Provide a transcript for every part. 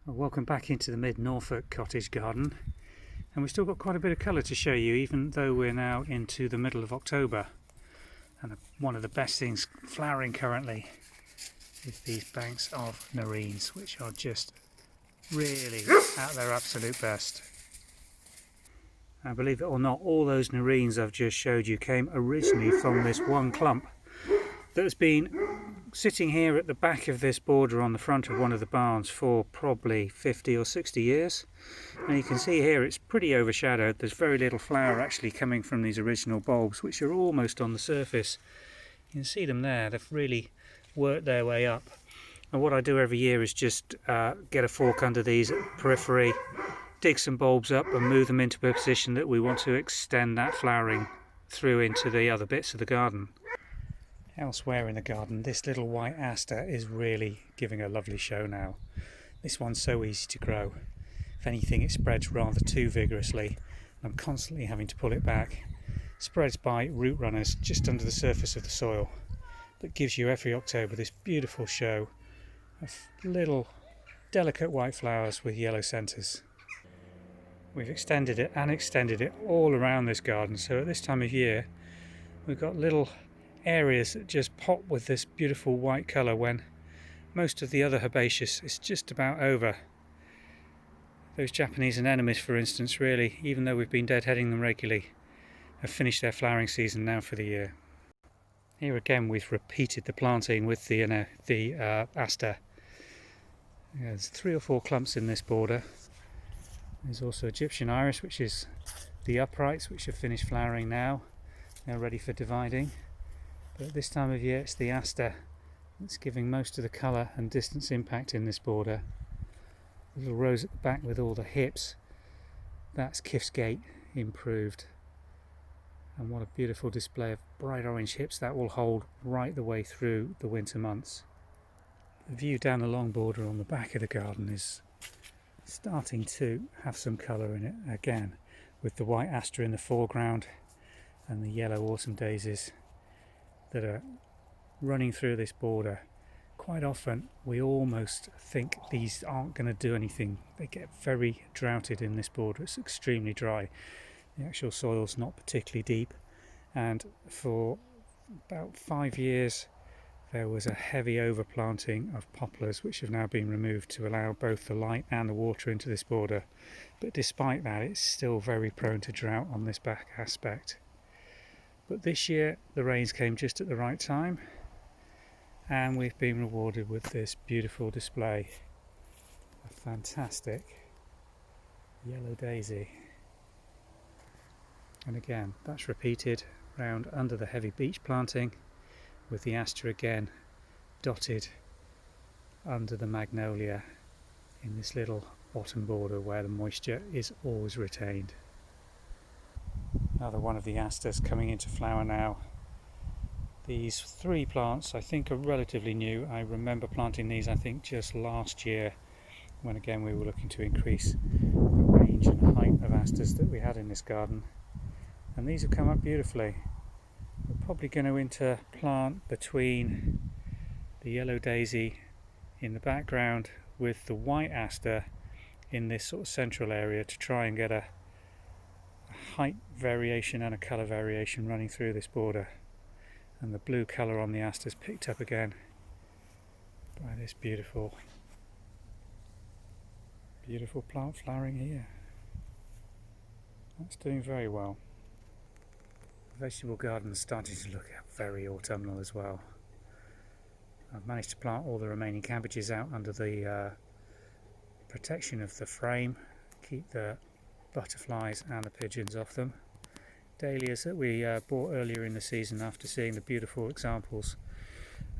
Well, welcome back into the Mid-Norfolk cottage garden, and we've still got quite a bit of colour to show you even though we're now into the middle of October. And one of the best things flowering currently is these banks of nerines, which are just really at their absolute best. And believe it or not, all those nerines I've just showed you came originally from this one clump that has been sitting here at the back of this border on the front of one of the barns for probably 50 or 60 years. And you can see here it's pretty overshadowed. There's very little flower actually coming from these original bulbs, which are almost on the surface. You can see them there. They've really worked their way up. And what I do every year is just get a fork under these at the periphery, dig some bulbs up and move them into a position that we want to extend that flowering through into the other bits of the garden. Elsewhere in the garden, this little white aster is really giving a lovely show now. This one's so easy to grow. If anything, it spreads rather too vigorously. I'm constantly having to pull it back. Spreads by root runners just under the surface of the soil, but gives you every October this beautiful show of little delicate white flowers with yellow centres. We've extended it and extended it all around this garden, so at this time of year we've got little areas that just pop with this beautiful white colour when most of the other herbaceous is just about over. Those Japanese anemones, for instance, really, even though we've been deadheading them regularly, have finished their flowering season now for the year. Here again we've repeated the planting with the aster. There's 3 or 4 clumps in this border. There's also Egyptian iris, which is the uprights, which have finished flowering now. They're ready for dividing. But at this time of year it's the aster that's giving most of the colour and distance impact in this border. The little rose at the back with all the hips, that's Kiff's Gate improved. And what a beautiful display of bright orange hips that will hold right the way through the winter months. The view down the long border on the back of the garden is starting to have some colour in it again, with the white aster in the foreground and the yellow autumn daisies that are running through this border. Quite often we almost think these aren't going to do anything. They get very droughted in this border. It's extremely dry. The actual soil's not particularly deep, and for about 5 years there was a heavy overplanting of poplars which have now been removed to allow both the light and the water into this border. But despite that, it's still very prone to drought on this back aspect. But this year the rains came just at the right time, and we've been rewarded with this beautiful display of fantastic yellow daisy. And again, that's repeated round under the heavy beech planting, with the aster again dotted under the magnolia in this little bottom border where the moisture is always retained. Another one of the asters coming into flower now. These 3 plants I think are relatively new. I remember planting these I think just last year, when again we were looking to increase the range and height of asters that we had in this garden. And these have come up beautifully. We're probably going to interplant between the yellow daisy in the background with the white aster in this sort of central area to try and get a height variation and a colour variation running through this border. And the blue colour on the aster is picked up again by this beautiful plant flowering here. That's doing very well. The vegetable garden is starting to look very autumnal as well. I've managed to plant all the remaining cabbages out under the protection of the frame, keep the butterflies and the pigeons off them. Dahlias that we bought earlier in the season after seeing the beautiful examples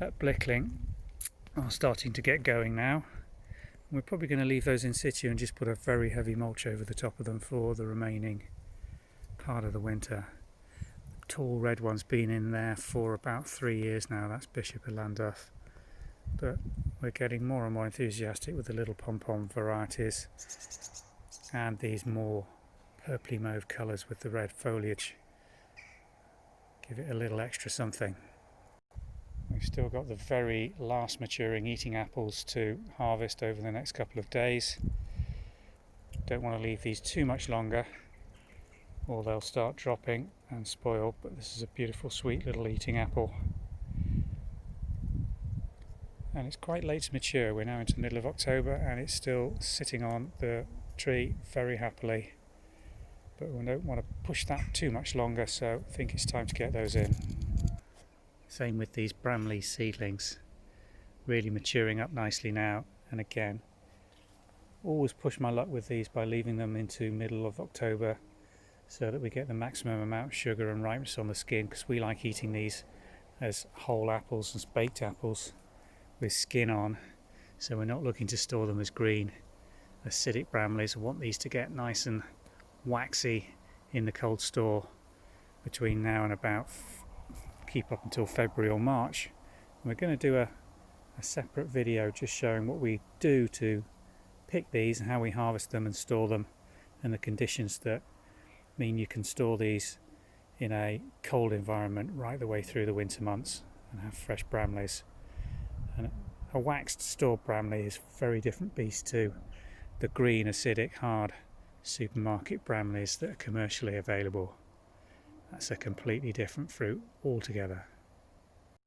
at Blickling are starting to get going now. We're probably going to leave those in situ and just put a very heavy mulch over the top of them for the remaining part of the winter. The tall red one's been in there for about 3 years now, that's Bishop of Llandaff. But we're getting more and more enthusiastic with the little pom-pom varieties and these more purply mauve colours with the red foliage. Give it a little extra something. We've still got the very last maturing eating apples to harvest over the next couple of days. Don't want to leave these too much longer or they'll start dropping and spoil, but this is a beautiful sweet little eating apple. And it's quite late to mature. We're now into the middle of October and it's still sitting on the tree very happily. But we don't want to push that too much longer, so I think it's time to get those in. Same with these Bramley seedlings, really maturing up nicely now. And again, always push my luck with these by leaving them into middle of October so that we get the maximum amount of sugar and ripeness on the skin, because we like eating these as whole apples and baked apples with skin on, so we're not looking to store them as green acidic Bramleys. I want these to get nice and waxy in the cold store between now and about keep up until February or March. And we're going to do a separate video just showing what we do to pick these and how we harvest them and store them, and the conditions that mean you can store these in a cold environment right the way through the winter months and have fresh Bramleys. And a waxed stored Bramley is a very different beast to the green acidic hard supermarket Bramleys that are commercially available. That's a completely different fruit altogether.